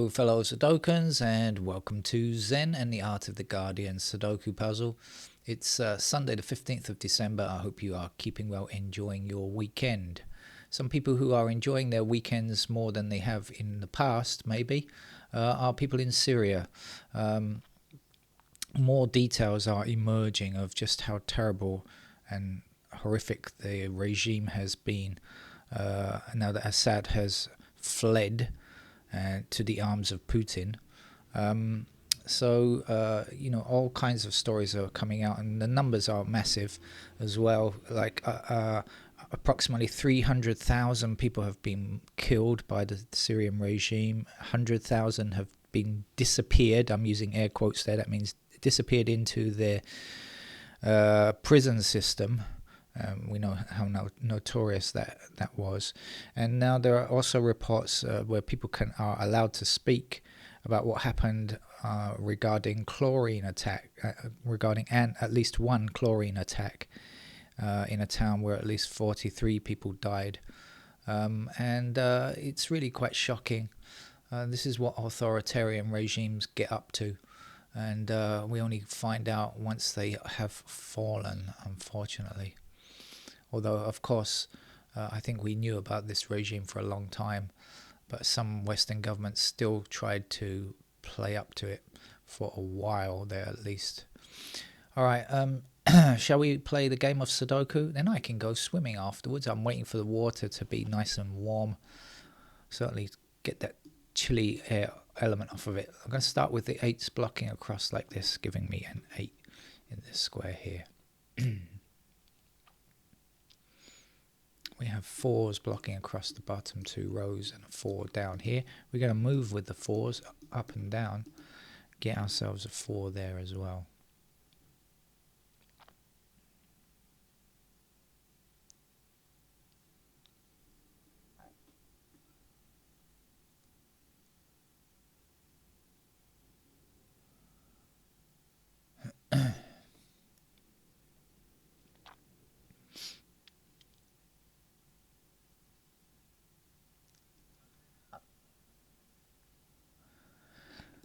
Hello, fellow Sudokans, and welcome to Zen and the Art of the Guardian Sudoku puzzle. It's Sunday, the 15th of December. I hope you are keeping well, enjoying your weekend. Some people who are enjoying their weekends more than they have in the past, maybe, are people in Syria. More details are emerging of just how terrible and horrific the regime has been now that Assad has fled to the arms of Putin. All kinds of stories are coming out, and the numbers are massive as well. Like approximately 300,000 people have been killed by the Syrian regime. 100,000 have been disappeared. I'm using air quotes there. That means disappeared into their prison system. We know how notorious that was, and now there are also reports where people are allowed to speak about what happened regarding chlorine attack, regarding at least one chlorine attack in a town where at least 43 people died, and it's really quite shocking. This is what authoritarian regimes get up to, and we only find out once they have fallen, unfortunately. Although, of course, I think we knew about this regime for a long time, but some Western governments still tried to play up to it for a while there, at least. All right, shall we play the game of Sudoku? Then I can go swimming afterwards. I'm waiting for the water to be nice and warm. Certainly get that chilly air element off of it. I'm going to start with the 8s blocking across like this, giving me an 8 in this square here. We have 4s blocking across the bottom 2 rows and a 4 down here. We're going to move with the 4s up and down, get ourselves a 4 there as well.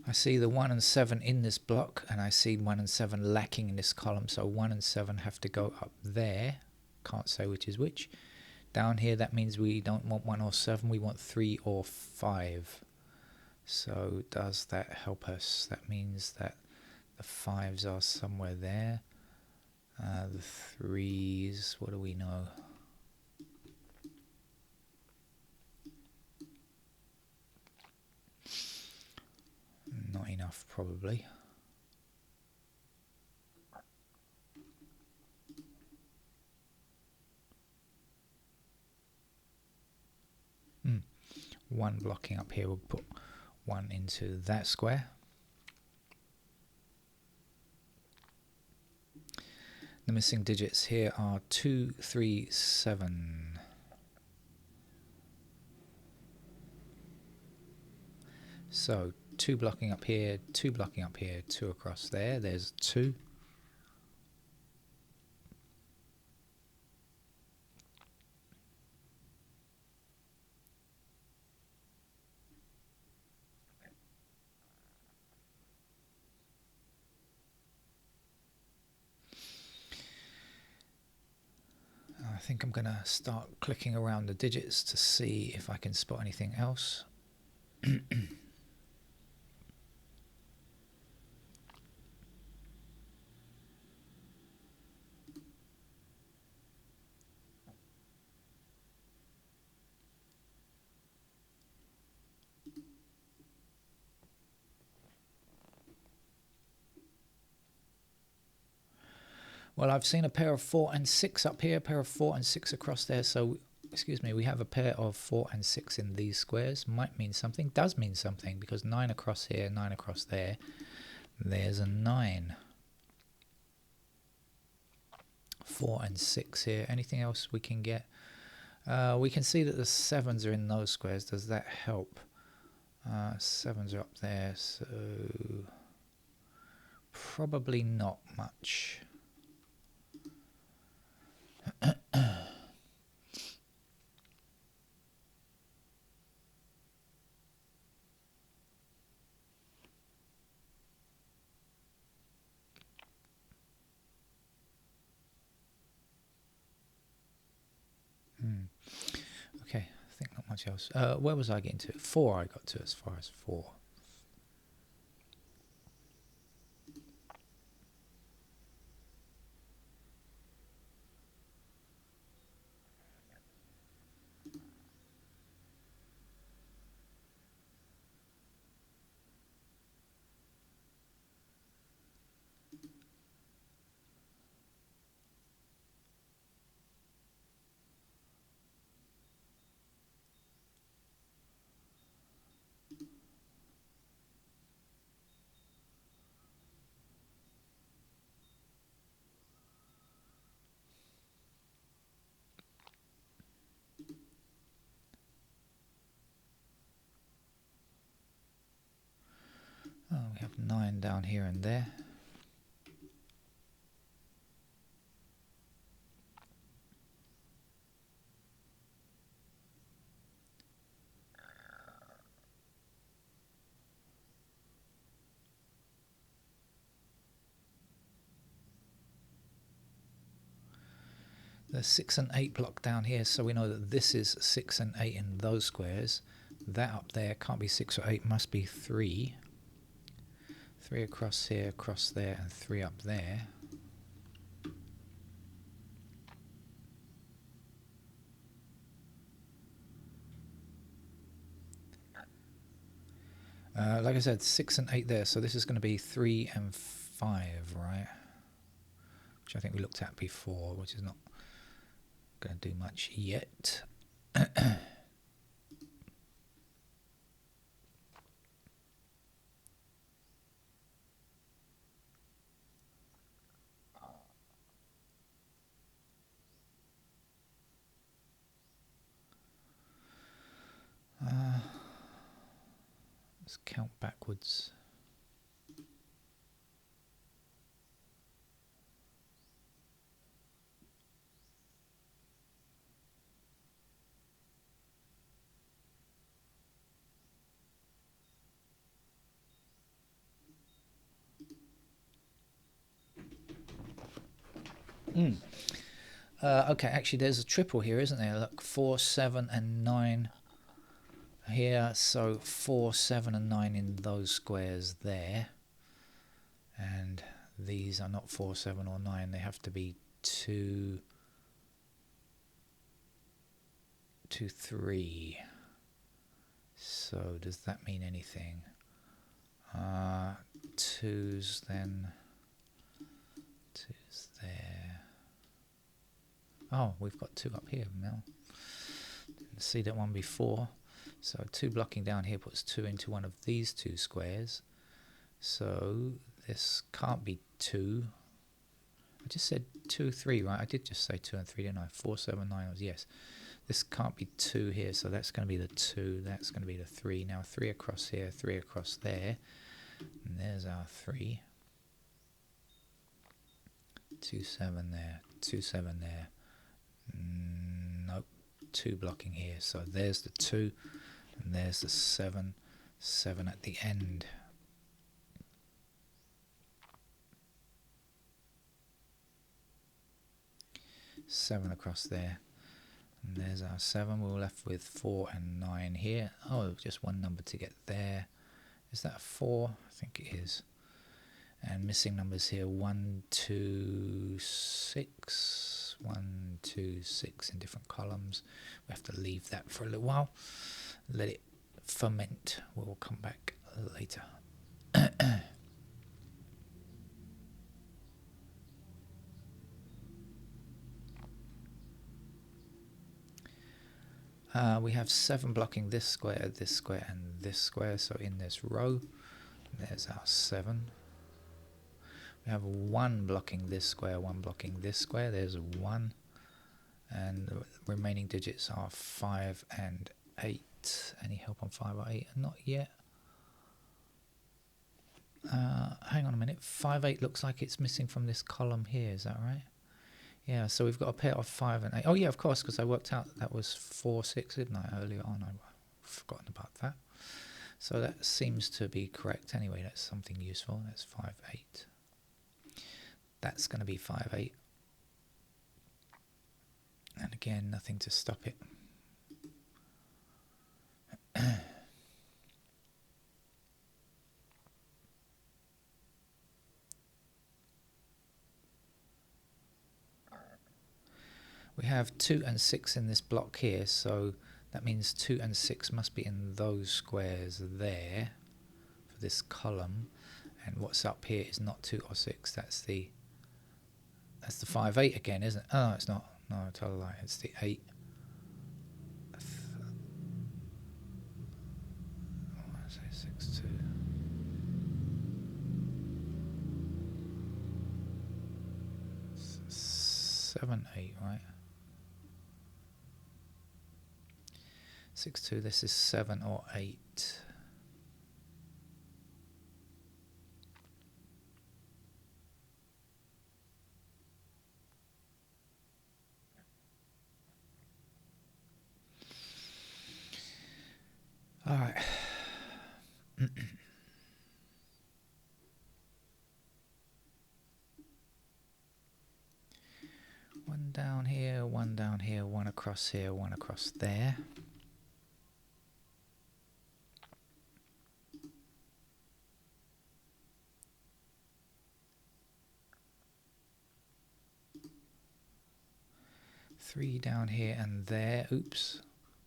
I see the 1 and 7 in this block, and I see 1 and 7 lacking in this column, so 1 and 7 have to go up there. Can't say which is which. Down here, that means we don't want 1 or 7, we want 3 or 5. So does that help us? That means that the 5s are somewhere there. The 3s, what do we know? Not enough, probably. One blocking up here, we'll put 1 into that square. The missing digits here are 2, 3, 7. So 2 blocking up here, 2 blocking up here, 2 across there. There's 2. I think I'm going to start clicking around the digits to see if I can spot anything else. Well, I've seen a pair of 4 and 6 up here, a pair of 4 and 6 across there. So, excuse me, we have a pair of 4 and 6 in these squares. Might mean something, does mean something, because 9 across here, 9 across there. There's a 9. 4 and 6 here. Anything else we can get? We can see that the 7s are in those squares. Does that help? 7s are up there, so probably not much. think not much else. Where was I getting to? 4 I got to, as far as 4. Oh, we have 9 down here and there. There's 6 and 8 block down here, so we know that this is 6 and 8 in those squares. That up there can't be 6 or 8, must be 3. 3 across here, across there, and 3 up there. Like I said, 6 and 8 there, so this is going to be 3 and 5, right? Which I think we looked at before, which is not going to do much yet. Let's count backwards. Okay, actually there's a triple here, isn't there? Look, 4, 7 and 9 here, so 4, 7 and 9 in those squares there. And these are not 4, 7 or 9, they have to be 2, 2, 3. So does that mean anything? 2's then, 2's there. Oh, we've got 2 up here now. Didn't see that one before. So 2 blocking down here puts 2 into one of these 2 squares. So this can't be 2. I just said 2, 3, right? I did just say 2 and 3, didn't I? 4, 7, 9 was yes. This can't be 2 here, so that's going to be the 2. That's going to be the 3. Now 3 across here, 3 across there. And there's our 3. 2, 7 there, 2, 7 there. Nope, 2 blocking here. So there's the 2, and there's the 7. 7 at the end. Seven across there. And there's our 7. We're left with 4 and 9 here. Oh, just one number to get there. Is that 4? I think it is. And missing numbers here, 1, 2, 6. 1, 2, 6 in different columns. We have to leave that for a little while. Let it ferment. We'll come back later. We have 7 blocking this square, and this square. So in this row, there's our 7. We have 1 blocking this square, 1 blocking this square. There's a 1. And the remaining digits are 5 and 8. Any help on 5 or 8? Not yet. Hang on a minute. 5, 8 looks like it's missing from this column here. Is that right? Yeah, so we've got a pair of 5 and 8. Oh yeah, of course, because I worked out that was 4, 6, didn't I, earlier on? I've forgotten about that. So that seems to be correct anyway. That's something useful. That's 5, 8. That's going to be 5, 8. And again, nothing to stop it. We have 2 and 6 in this block here, so that means 2 and 6 must be in those squares there for this column. And what's up here is not 2 or 6. That's the 5, 8 again, isn't it? Oh, it's not. No, I tell a lie. It's the 8. 6, 2. Seven, 8, right? 6, 2. This is 7 or 8. All right. One down here, one down here, one across here, one across there. Three down here and there. Oops,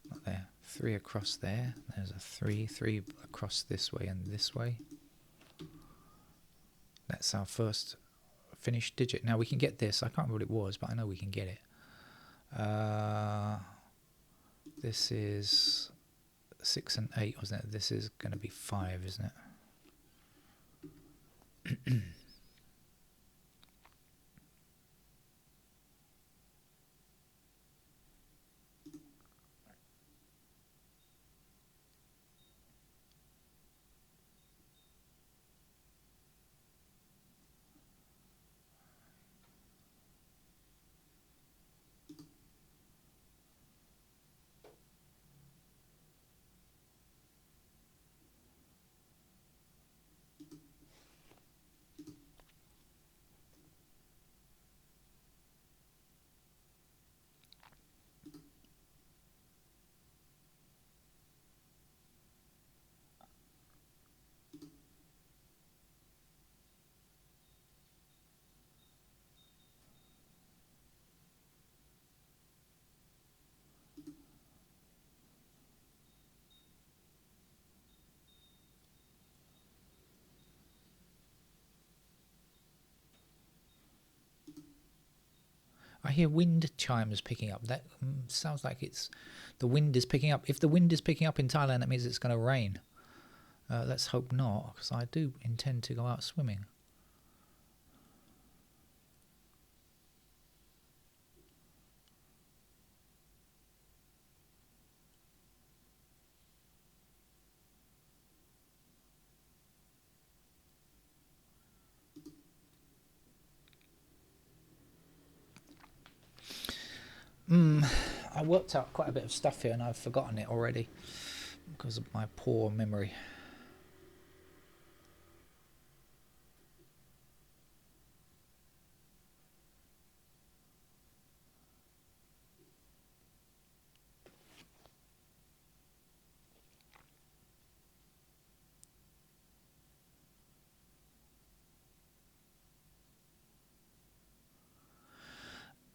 not there. 3 across there. There's a 3. 3 across this way and this way. That's our first finished digit. Now we can get this. I can't remember what it was, but I know we can get it. This is 6 and 8, wasn't it? This is going to be 5, isn't it? I hear wind chimes picking up. That sounds like it's the wind is picking up. If the wind is picking up in Thailand, that means it's going to rain. Let's hope not, because I do intend to go out swimming. I worked out quite a bit of stuff here and I've forgotten it already because of my poor memory.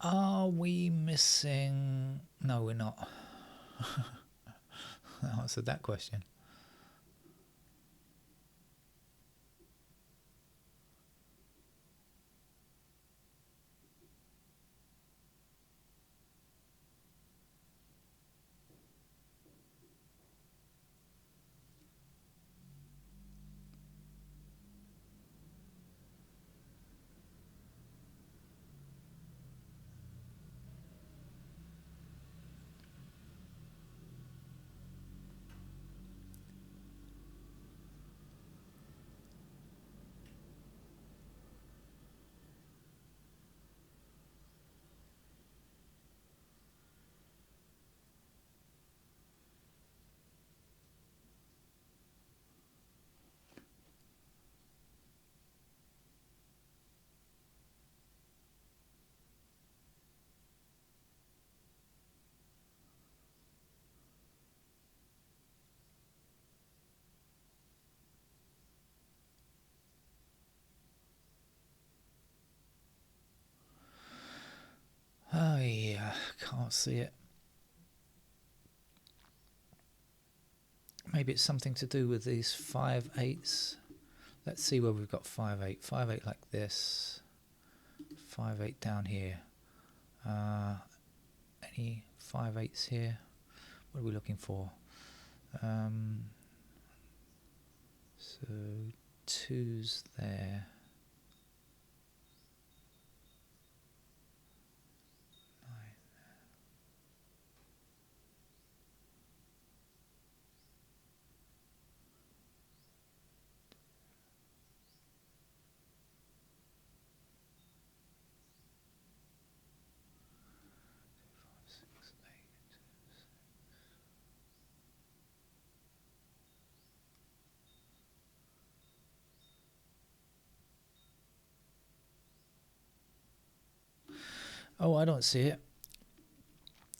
Are we missing? No, we're not. I answered that question. Can't see it. Maybe it's something to do with these 5 8s. Let's see where we've got 5 8. 5 8 like this. 5 8 down here. Any 5 8s here? What are we looking for? So 2's there. 9. Oh, I don't see it.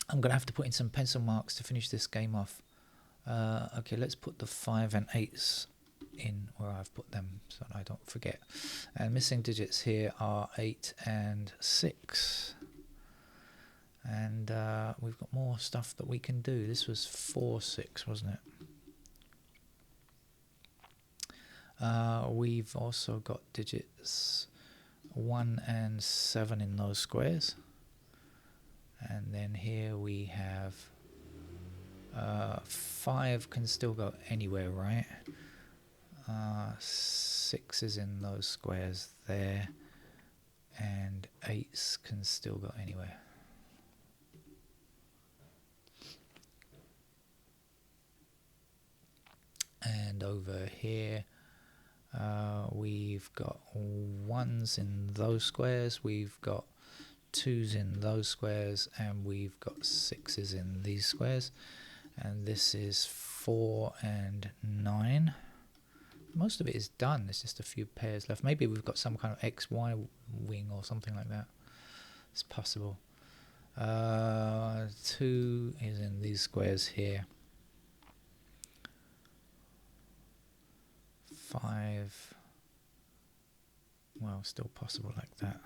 I'm going to have to put in some pencil marks to finish this game off. Okay, let's put the 5 and 8s in where I've put them so I don't forget. And missing digits here are 8 and 6. And we've got more stuff that we can do. This was 4 6, wasn't it? We've also got digits 1 and 7 in those squares. And then here we have 5 can still go anywhere, right? 6 is in those squares there, and 8s can still go anywhere. And over here we've got 1s in those squares, we've got 2's in those squares, and we've got 6's in these squares. And this is 4 and 9. Most of it is done. There's just a few pairs left. Maybe we've got some kind of XY wing or something like that. It's possible. 2 is in these squares here. 5, well, still possible like that.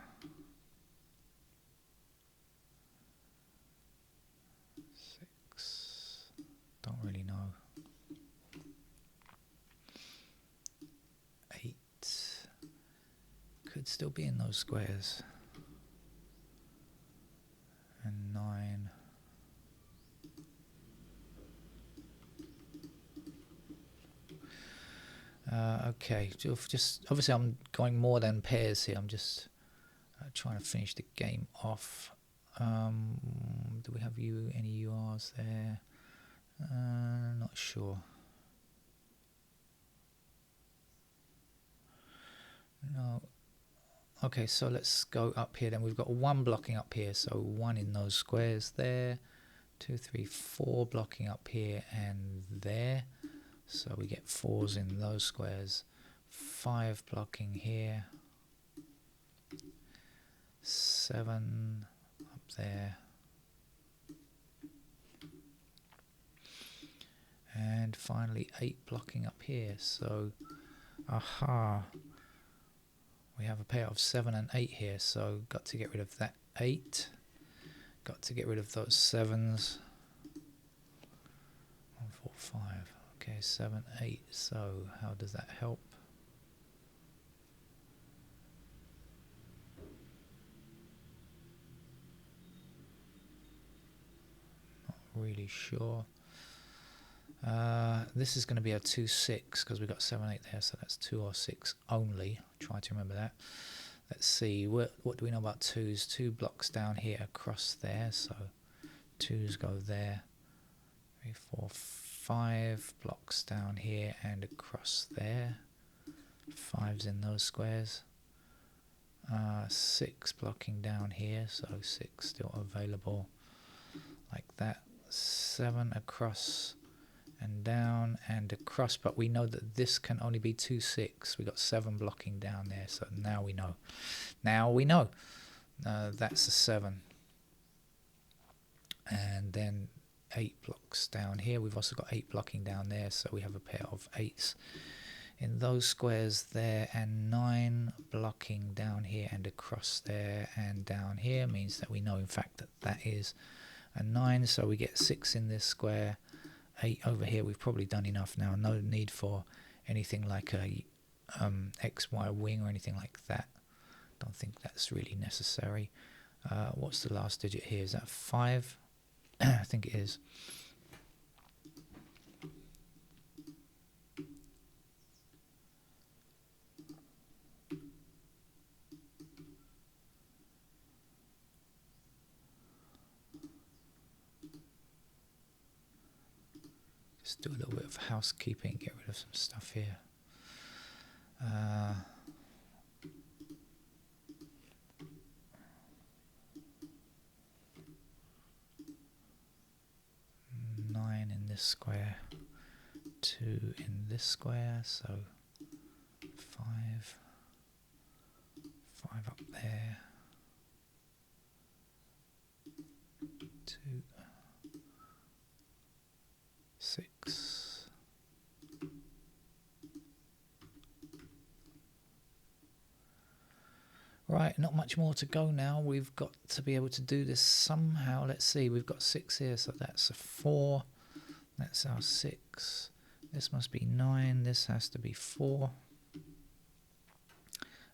6, don't really know. 8 could still be in those squares. And 9. Okay, just obviously I'm going more than pairs here. I'm just trying to finish the game off. Do we have any URs there? Not sure. No. Okay, so let's go up here then. We've got 1 blocking up here, so 1 in those squares there. 2, 3, 4 blocking up here and there. So we get 4's in those squares. 5 blocking here. 7 up there. And finally 8 blocking up here. So, aha. We have a pair of 7 and 8 here. So got to get rid of that 8. Got to get rid of those 7's. 1, 4, 5. Okay, 7, 8. So how does that help? Not really sure. This is going to be a 2, 6 because we've got 7, 8 there, so that's 2 or 6 only. Try to remember that. Let's see, what do we know about 2's? 2 blocks down here across there, so 2's go there. 3, 4, 5 blocks down here and across there. 5's in those squares. 6 blocking down here, so 6 still available like that. 7 across and down and across, but we know that this can only be 2, 6. We got 7 blocking down there, so now we know. That's a 7. And then 8 blocks down here. We've also got 8 blocking down there, so we have a pair of 8's in those squares there, and 9 blocking down here and across there and down here means that we know in fact that that is and 9, so we get 6 in this square, 8 over here. We've probably done enough now. No need for anything like a XY wing or anything like that. Don't think that's really necessary. What's the last digit here? Is that 5? I think it is. Just do a little bit of housekeeping, get rid of some stuff here. 9 in this square, 2 in this square, so 5 up there, 2, 6, right, not much more to go now. We've got to be able to do this somehow. Let's see, we've got 6 here, so that's a 4, that's our 6, this must be 9, this has to be 4.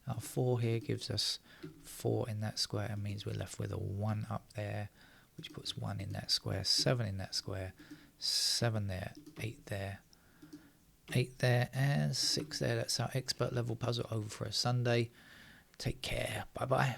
Our 4 here gives us 4 in that square, and means we're left with a 1 up there, which puts 1 in that square, 7 in that square, 7 there, 8 there, 8 there, and 6 there. That's our expert level puzzle over for a Sunday. Take care. Bye bye.